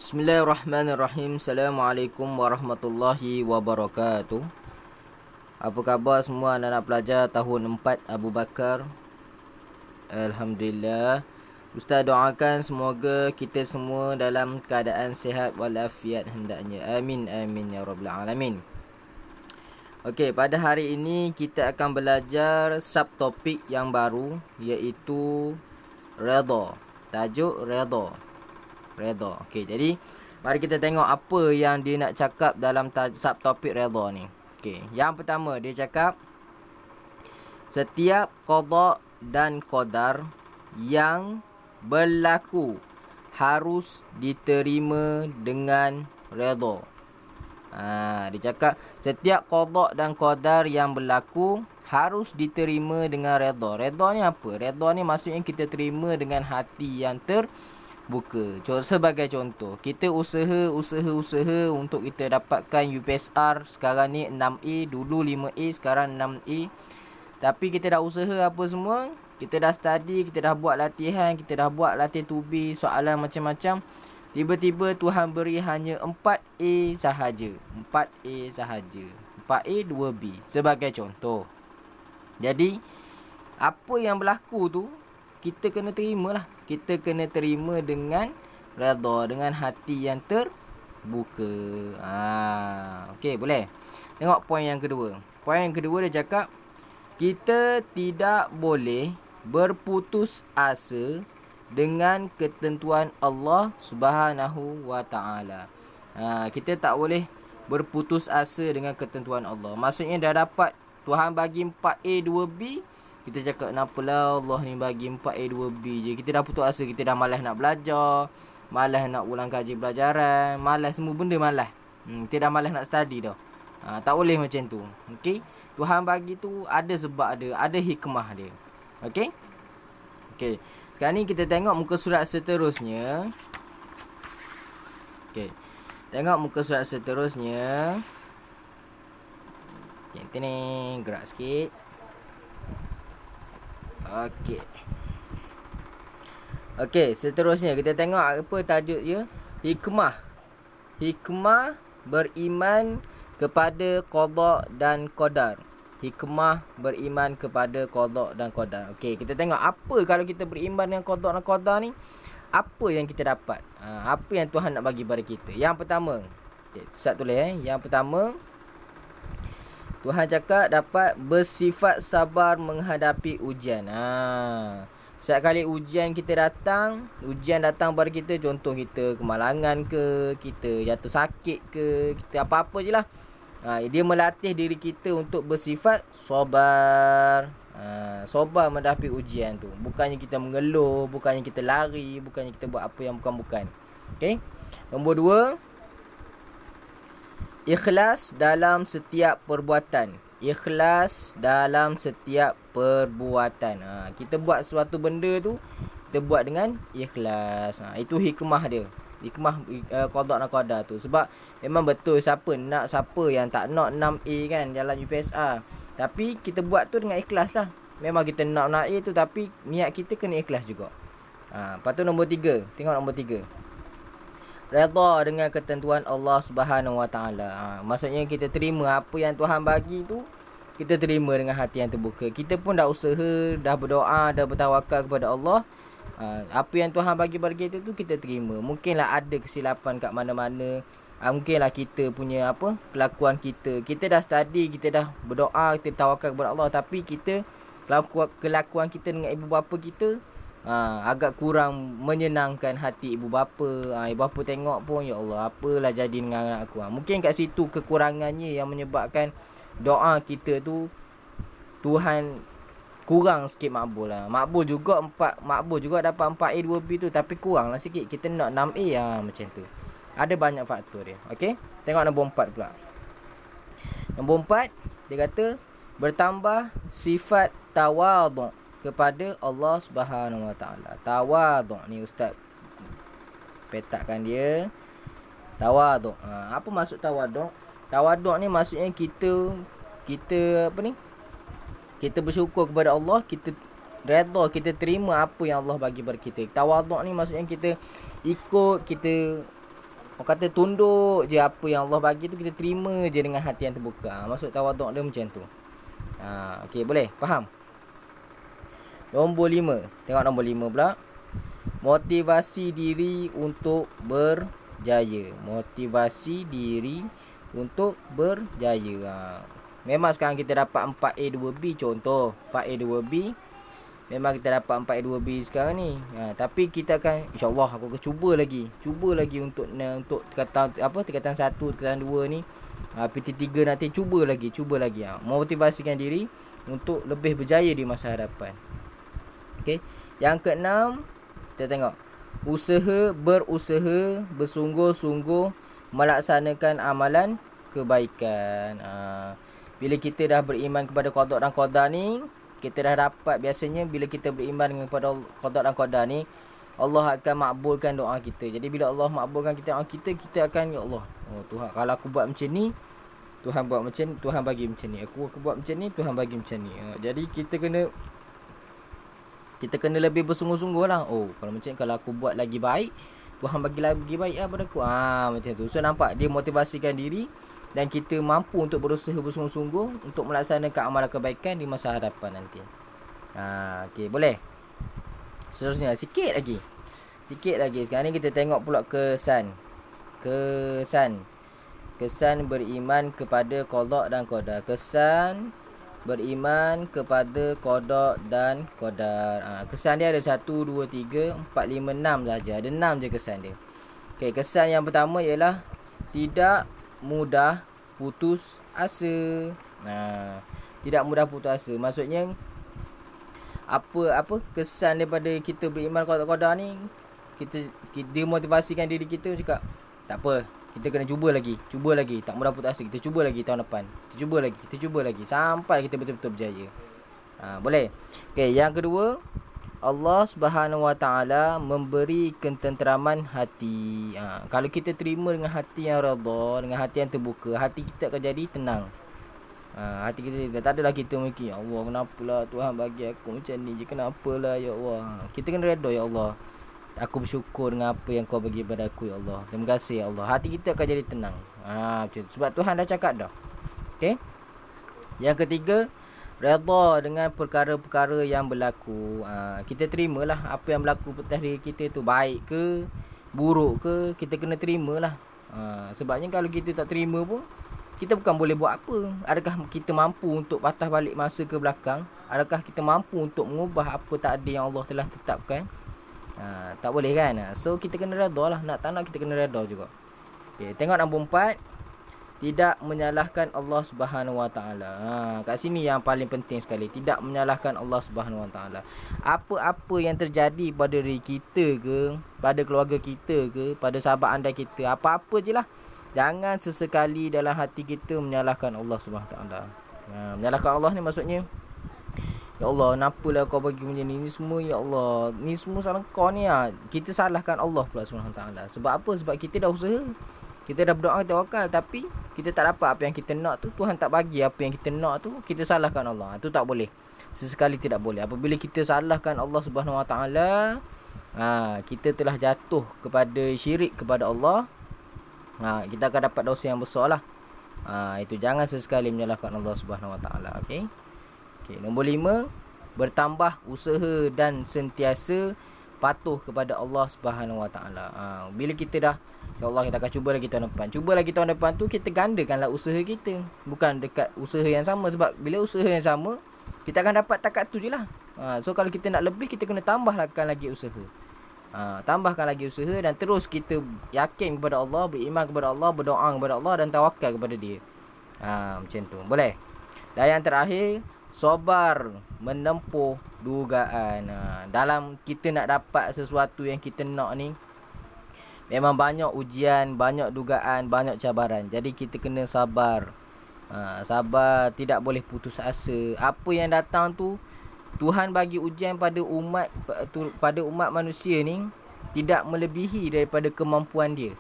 Bismillahirrahmanirrahim. Assalamualaikum warahmatullahi wabarakatuh. Apa khabar semua anak-anak pelajar tahun 4 Abu Bakar? Alhamdulillah. Ustaz doakan semoga kita semua dalam keadaan sihat walafiat hendaknya. Amin amin ya rabbal alamin. Okey, pada hari ini kita akan belajar subtopik yang baru iaitu redha. Tajuk redha. Redha. Okey, jadi mari kita tengok apa yang dia nak cakap dalam subtopik redha ni. Okey, yang pertama dia cakap setiap qada dan qadar yang berlaku harus diterima dengan redha. Dia cakap setiap qada dan qadar yang berlaku harus diterima dengan redha. Redha ni apa? Redha ni maksudnya kita terima dengan hati yang terbuka. Sebagai contoh, kita usaha untuk kita dapatkan UPSR. Sekarang ni 6A, dulu 5A, sekarang 6A. Tapi kita dah usaha apa semua, kita dah study, kita dah buat latihan, kita dah buat latihan tubi, soalan macam-macam. Tiba-tiba Tuhan beri hanya 4A sahaja. 4A sahaja. 4A 2B sebagai contoh. Jadi apa yang berlaku tu kita kena terima lah. Kita kena terima dengan redha, dengan hati yang terbuka. Okey, boleh. Tengok poin yang kedua. Poin yang kedua dia cakap kita tidak boleh berputus asa dengan ketentuan Allah Subhanahu wa taala. Kita tak boleh berputus asa dengan ketentuan Allah. Maksudnya dah dapat Tuhan bagi 4A 2B, kita cakap kenapalah Allah ni bagi 4A 2B je. Kita dah putus asa, kita dah malas nak belajar, malas nak ulang kaji pelajaran, malas semua benda malas. Kita dah malas nak study dah. Tak boleh macam tu. Okey? Tuhan bagi tu ada sebab ada hikmah dia. Okey? Okey. Sekarang ni kita tengok muka surat seterusnya. Okey. Tengok muka surat seterusnya. Macam ni, gerak sikit. Okey. Okey, seterusnya kita tengok apa tajuk dia? Hikmah. Hikmah beriman kepada qada dan qadar. Hikmah beriman kepada qada dan qadar. Okey, kita tengok apa kalau kita beriman dengan qada dan qadar ni, apa yang kita dapat? Apa yang Tuhan nak bagi pada kita? Yang pertama, okey, Ustaz tulis Yang pertama, Tuhan cakap dapat bersifat sabar menghadapi ujian. Setiap kali ujian datang pada kita, contoh kita kemalangan ke, kita jatuh sakit ke, kita apa-apa je lah. Dia melatih diri kita untuk bersifat sabar. Sabar menghadapi ujian tu. Bukannya kita mengeluh, bukannya kita lari, bukannya kita buat apa yang bukan-bukan. Okey. Nombor 2, ikhlas dalam setiap perbuatan. Ikhlas dalam setiap perbuatan. Kita buat suatu benda tu, kita buat dengan ikhlas. Itu hikmah dia. Hikmah qada dan qadar tu. Sebab memang betul siapa yang tak nak 6A kan dalam UPSR. Tapi kita buat tu dengan ikhlas lah. Memang kita nak A tu, tapi niat kita kena ikhlas juga. Lepas tu nombor 3. Tengok nombor 3. Redha dengan ketentuan Allah Subhanahu wa taala. Maksudnya kita terima apa yang Tuhan bagi tu, kita terima dengan hati yang terbuka. Kita pun dah usaha, dah berdoa, dah bertawakal kepada Allah. Apa yang Tuhan bagi pada kita tu kita terima. Mungkinlah ada kesilapan kat mana-mana. Mungkinlah kita punya kelakuan kita. Kita dah study, kita dah berdoa, kita tawakal kepada Allah, tapi kita kelakuan kita dengan ibu bapa kita agak kurang menyenangkan hati ibu bapa. Ibu bapa tengok pun, ya Allah, apalah jadi dengan anak aku. Mungkin kat situ kekurangannya yang menyebabkan doa kita tu Tuhan kurang sikit makbul lah. Makbul juga dapat 4A 2B tu, tapi kurang lah sikit. Kita nak 6A macam tu. Ada banyak faktor dia. Okey? Tengok nombor 4 pula. Nombor 4 dia kata bertambah sifat tawaduk kepada Allah Subhanahu wa taala. Tawaduk ni ustaz petakkan dia. Tawaduk. Apa maksud tawaduk? Tawaduk ni maksudnya kita kita bersyukur kepada Allah, kita redha, kita terima apa yang Allah bagi pada kita. Tawaduk ni maksudnya kita ikut, kita orang kata tunduk je apa yang Allah bagi tu, kita terima je dengan hati yang terbuka. Maksud tawaduk dia macam tu. Okey, boleh faham? Nombor 5. Tengok nombor 5 pula. Motivasi diri untuk berjaya. Motivasi diri untuk berjaya. Memang sekarang kita dapat 4A2B contoh. 4A2B. Memang kita dapat 4A2B sekarang ni. Tapi kita akan, insya-Allah aku akan cuba lagi. Cuba lagi untuk tingkatan 1, tingkatan 2 ni. PT3 nanti cuba lagi. Motivasikan diri untuk lebih berjaya di masa hadapan. Okey. Yang keenam, kita tengok. Berusaha bersungguh-sungguh melaksanakan amalan kebaikan. Bila kita dah beriman kepada qada dan qadar ni, kita dah dapat, biasanya bila kita beriman dengan kepada qada dan qadar ni, Allah akan makbulkan doa kita. Jadi bila Allah makbulkan doa kita, kita akan, ya Allah, Tuhan, kalau aku buat macam ni, Tuhan buat macam ni, Tuhan bagi macam ni. Aku buat macam ni, Tuhan bagi macam ni. Jadi kita kena lebih bersungguh-sungguh lah. Kalau macam ni, kalau aku buat lagi baik, Tuhan bagi lagi baik pada aku. Macam tu. So nampak dia motivasikan diri, dan kita mampu untuk berusaha bersungguh-sungguh untuk melaksanakan amalan kebaikan di masa hadapan nanti. Okey, boleh. Seterusnya sikit lagi. Sekarang ni kita tengok pula kesan beriman kepada qada dan qadar. Kesan beriman kepada qada dan qadar. Kesan dia ada 1, 2, 3, 4, 5, 6 saja. Ada 6 je kesan dia. Okey, kesan yang pertama ialah tidak mudah putus asa. Tidak mudah putus asa. Maksudnya apa kesan daripada kita beriman qada qadar ni, dia motivasikan diri kita, cakap tak apa, kita kena cuba lagi, tak mudah putus asa, kita cuba lagi tahun depan, kita cuba lagi sampai kita betul-betul berjaya. Boleh. Okey, yang kedua, Allah Subhanahu Wa Taala memberi ketenteraman hati. Kalau kita terima dengan hati yang redha, dengan hati yang terbuka, hati kita akan jadi tenang. Hati kita tak adalah kita mikir, ya Allah, kenapalah Tuhan bagi aku macam ni je, kenapalah ya Allah. Kita kena redha, ya Allah, aku bersyukur dengan apa yang kau bagi pada aku, ya Allah. Terima kasih, ya Allah. Hati kita akan jadi tenang. Macam tu. Sebab Tuhan dah cakap dah. Okey. Yang ketiga, redha dengan perkara-perkara yang berlaku. Kita terimalah apa yang berlaku atas diri kita tu, baik ke buruk ke, kita kena terimalah. Sebabnya kalau kita tak terima pun, kita bukan boleh buat apa. Adakah kita mampu untuk patah balik masa ke belakang? Adakah kita mampu untuk mengubah apa takdir yang Allah telah tetapkan? Tak boleh kan? So kita kena redha lah. Nak tak nak, kita kena redha juga. Okay, tengok nombor 4. Tidak menyalahkan Allah Subhanahu Wa Taala. Kat sini yang paling penting sekali. Tidak menyalahkan Allah Subhanahu Wa Taala. Apa-apa yang terjadi pada diri kita ke, pada keluarga kita ke, pada sahabat anda kita, apa-apa je lah, jangan sesekali dalam hati kita menyalahkan Allah Subhanahu Wa Taala. Menyalahkan Allah ni maksudnya, ya Allah, kenapalah kau bagi macam ni semua, ya Allah, ni semua salah kau ni. Kita salahkan Allah pula Subhanahu Wa Taala. Sebab apa? Sebab kita dah usaha, kita dah berdoa, kita tawakal, tapi kita tak dapat apa yang kita nak tu. Tuhan tak bagi apa yang kita nak tu, kita salahkan Allah. Tu tak boleh. Sesekali tidak boleh. Apabila kita salahkan Allah Subhanahu Wa Taala, kita telah jatuh kepada syirik kepada Allah. Kita akan dapat dosa yang besar lah. Itu jangan sesekali menyalahkan Allah Subhanahu Wa Taala. Okey. Nombor 5, bertambah usaha dan sentiasa patuh kepada Allah Subhanahu Wa Taala. Bila kita dah, ya Allah, kita akan cuba lagi tahun depan tu, kita gandakanlah usaha kita. Bukan dekat usaha yang sama. Sebab bila usaha yang sama, kita akan dapat takat tu je lah. So kalau kita nak lebih, kita kena tambahkan lagi usaha. Tambahkan lagi usaha, dan terus kita yakin kepada Allah, beriman kepada Allah, berdoa kepada Allah, dan tawakal kepada dia. Macam tu. Boleh. Dan yang terakhir, sabar menempuh dugaan. Dalam kita nak dapat sesuatu yang kita nak ni, memang banyak ujian, banyak dugaan, banyak cabaran. Jadi kita kena sabar. Sabar, tidak boleh putus asa. Apa yang datang tu, Tuhan bagi ujian pada umat manusia ni tidak melebihi daripada kemampuan dia.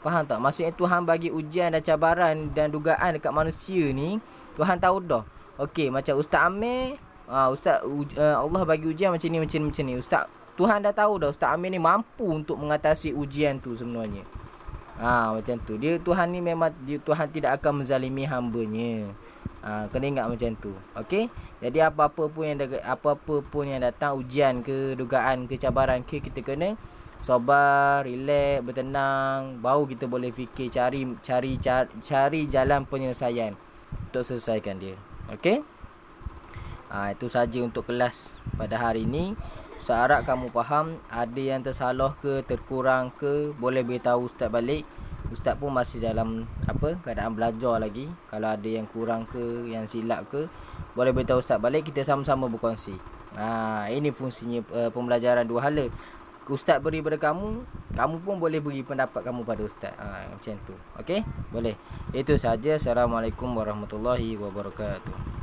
Faham tak? Maksudnya Tuhan bagi ujian dan cabaran dan dugaan dekat manusia ni, Tuhan tahu dah. Okey, macam Ustaz Amir, Allah bagi ujian macam ni. Ustaz Tuhan dah tahu dah Ustaz Amir ni mampu untuk mengatasi ujian tu sebenarnya. Macam tu. Tuhan ni memang Tuhan tidak akan menzalimi hamba-Nya. Kena ingat macam tu. Okey? Jadi apa-apa pun yang datang, ujian ke, dugaan ke, cabaran ke, kita kena sabar, relax, bertenang, baru kita boleh fikir cari jalan penyelesaian untuk selesaikan dia. Okey? Itu saja untuk kelas pada hari ini. Saya harap kamu faham. Ada yang tersalah ke, terkurang ke, boleh beritahu ustaz balik. Ustaz pun masih dalam keadaan belajar lagi. Kalau ada yang kurang ke, yang silap ke, boleh beritahu ustaz balik. Kita sama-sama berkongsi. Ini fungsinya pembelajaran dua hala. Ustaz beri pada kamu, kamu pun boleh beri pendapat kamu pada ustaz. Macam tu. Okey? Boleh. Itu saja. Assalamualaikum warahmatullahi wabarakatuh.